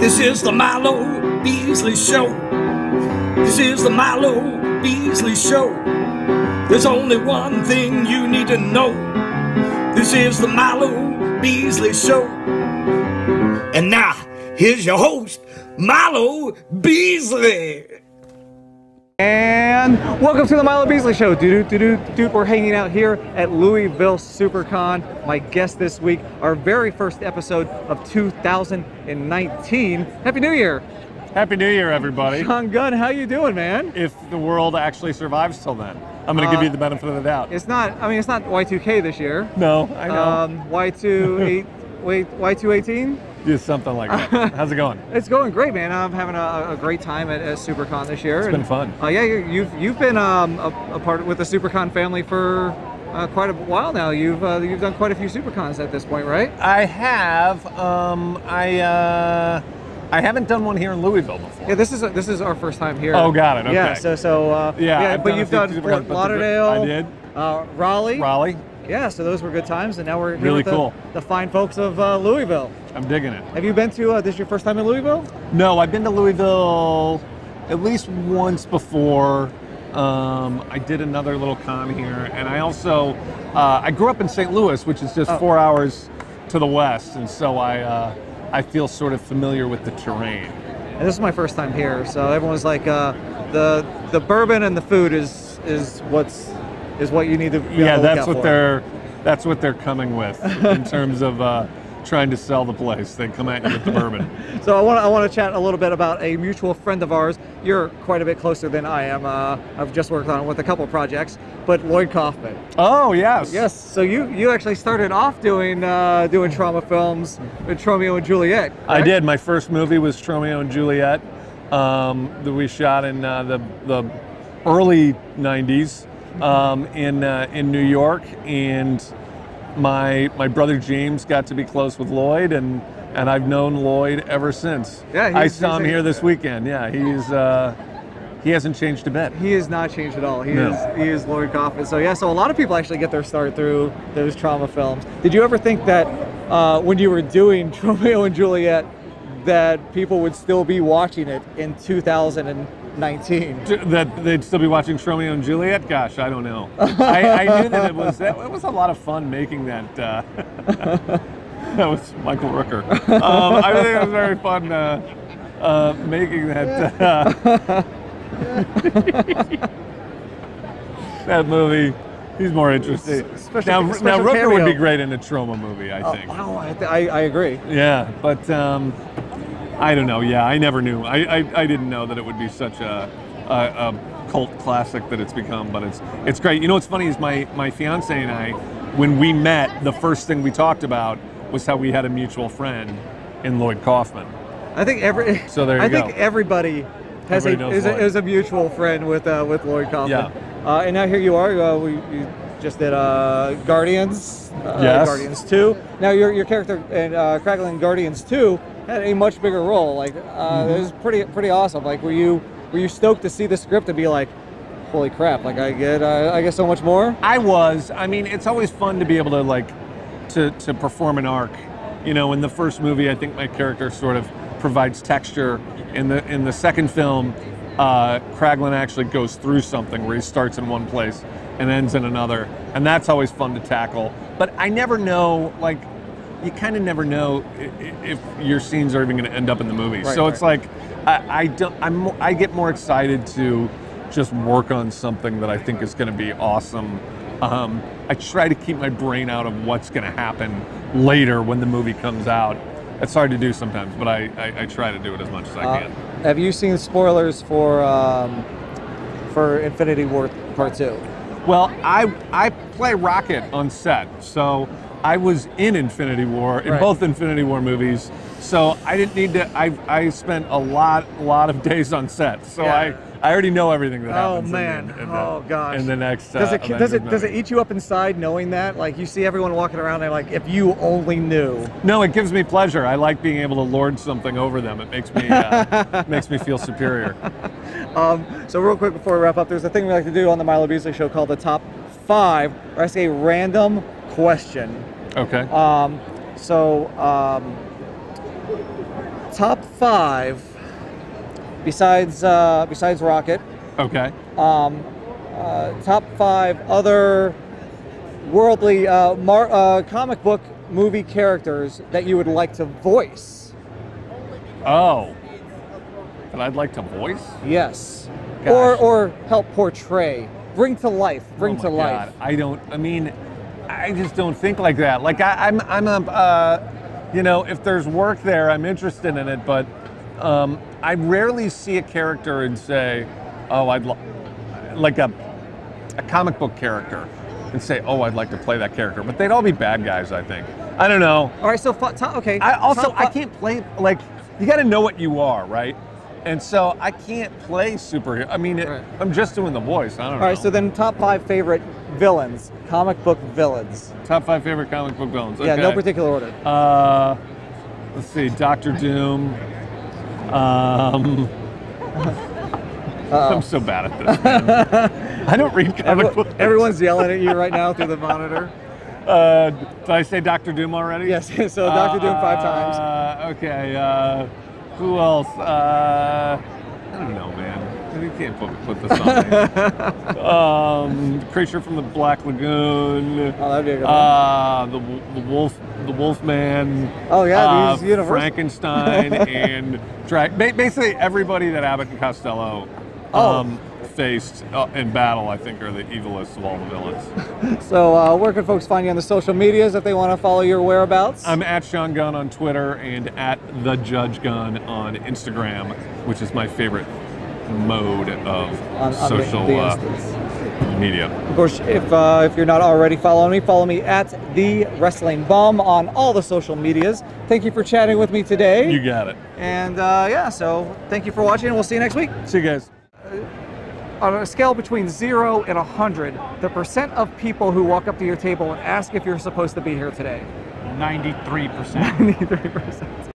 This is the Milo Beasley Show. This is the Milo Beasley Show. There's only one thing you need to know. This is the Milo Beasley Show. And now, here's your host, Milo Beasley. And welcome to the Milo Beasley Show. We're hanging out here at Louisville SuperCon. My guest this week, our very first episode of 2019. Happy New Year. Happy New Year, everybody. Gunn, how you doing, man? If the world actually survives till then, I'm going to give you the benefit of the doubt. It's not Y2K this year. No, I know. Y218? Do something like that. How's it going? It's going great, man. I'm having a great time at SuperCon this year. It's been fun. Yeah, you've been a part with the SuperCon family for quite a while now. You've done quite a few SuperCons at this point, right? I have. I haven't done one here in Louisville before. Yeah, this is our first time here. Oh, got it. Okay. Yeah, but you've done Fort Lauderdale. I did. Raleigh. Yeah, so those were good times, and now we're here really with cool. The fine folks of Louisville. I'm digging it. Have you been to, this is your first time in Louisville? No, I've been to Louisville at least once before. I did another little con here, and I also, I grew up in St. Louis, which is just 4 hours to the west, and so I feel sort of familiar with the terrain. And this is my first time here, so everyone's like, the bourbon and the food is what you need to be on the lookout for. That's what they're coming with in terms of trying to sell the place. They come at you with the bourbon. So I want to chat a little bit about a mutual friend of ours. You're quite a bit closer than I am. I've just worked on it with a couple projects, but Lloyd Kaufman. Oh yes. Yes. So you actually started off doing trauma films with Tromeo and Juliet. Correct? I did. My first movie was Tromeo and Juliet that we shot in the early '90s. In New York, and my brother James got to be close with Lloyd, and I've known Lloyd ever since. Yeah, I saw him here this weekend. Yeah, he hasn't changed a bit. He has not changed at all. He is Lloyd Kaufman. So yeah, so a lot of people actually get their start through those trauma films. Did you ever think that when you were doing Tromeo and Juliet that people would still be watching it in 2019? That they'd still be watching Tromeo and Juliet? Gosh, I don't know. I knew that it was a lot of fun making that. That was Michael Rooker. I think it was very fun making that that movie. He's more interesting. Now Rooker would be great in a trauma movie, I think. I agree. Yeah, but. I don't know. Yeah, I never knew. I didn't know that it would be such a cult classic that it's become. But it's great. You know what's funny is my fiance and I, when we met, the first thing we talked about was how we had a mutual friend in Lloyd Kaufman. I think everybody is a mutual friend with Lloyd Kaufman. Yeah. And now here you are. You just did Guardians. Yes. Guardians 2. Now your character in Crackling in Guardians 2 had a much bigger role. Like it was pretty awesome. Like were you stoked to see the script and be like, holy crap! Like I get so much more. I was. I mean, it's always fun to be able to to perform an arc. You know, in the first movie, I think my character sort of provides texture. In the second film, Craglin actually goes through something where he starts in one place and ends in another, and that's always fun to tackle. But I never know, like, you kind of never know if your scenes are even going to end up in the movie. Right, so it's like I get more excited to just work on something that I think is going to be awesome. I try to keep my brain out of what's going to happen later when the movie comes out. It's hard to do sometimes, but I try to do it as much as I can. Have you seen spoilers for Infinity War Part 2? Well, I play Rocket on set, so I was in Infinity War, in both Infinity War movies, so I didn't need to, I spent a lot of days on set, so yeah. I already know everything that happens. Oh man! Gosh! In the next, does it eat you up inside knowing that? Like you see everyone walking around and like, if you only knew. No, it gives me pleasure. I like being able to lord something over them. It makes me makes me feel superior. So real quick before we wrap up, there's a thing we like to do on the Milo Beasley Show called the Top 5, where I say a random question. Okay. top 5 besides Rocket. Okay. Top 5 other worldly comic book movie characters that you would like to voice. Oh. That I'd like to voice? Yes. Gosh. Or help portray. Bring to life. Bring Oh to my life. God. I just don't think like that. Like I'm if there's work there, I'm interested in it, but I rarely see a character and say, oh, like a comic book character and say, oh, I'd like to play that character. But they'd all be bad guys, I think. I don't know. All right, so okay. I can't play, like, you got to know what you are, right? And so I can't play superhero. I mean, Right. I'm just doing the voice. I don't know. All right, so then top 5 favorite villains, comic book villains. Top 5 favorite comic book villains. Yeah, Okay. no particular order. Let's see, Doctor Doom. I'm so bad at this, man. I don't read comic books. Everyone's yelling at you right now through the monitor. Did I say Doctor Doom already? Yes, so Doctor Doom 5 times. Okay, who else? I don't know, man. You can't put this on me. Creature from the Black Lagoon. Oh, that'd be a good one. The Wolfman. Oh yeah, these universe. Frankenstein and basically everybody that Abbott and Costello faced in battle, I think, are the evilest of all the villains. So where can folks find you on the social medias if they want to follow your whereabouts? I'm at Sean Gunn on Twitter and at The Judge Gunn on Instagram, which is my favorite mode of social media. Of course, if you're not already following me, follow me at The Wrestling Bum on all the social medias. Thank you for chatting with me today. You got it. And so thank you for watching, and we'll see you next week. See you guys. On a scale between 0 and 100, the percent of people who walk up to your table and ask if you're supposed to be here today. 93%. 93%.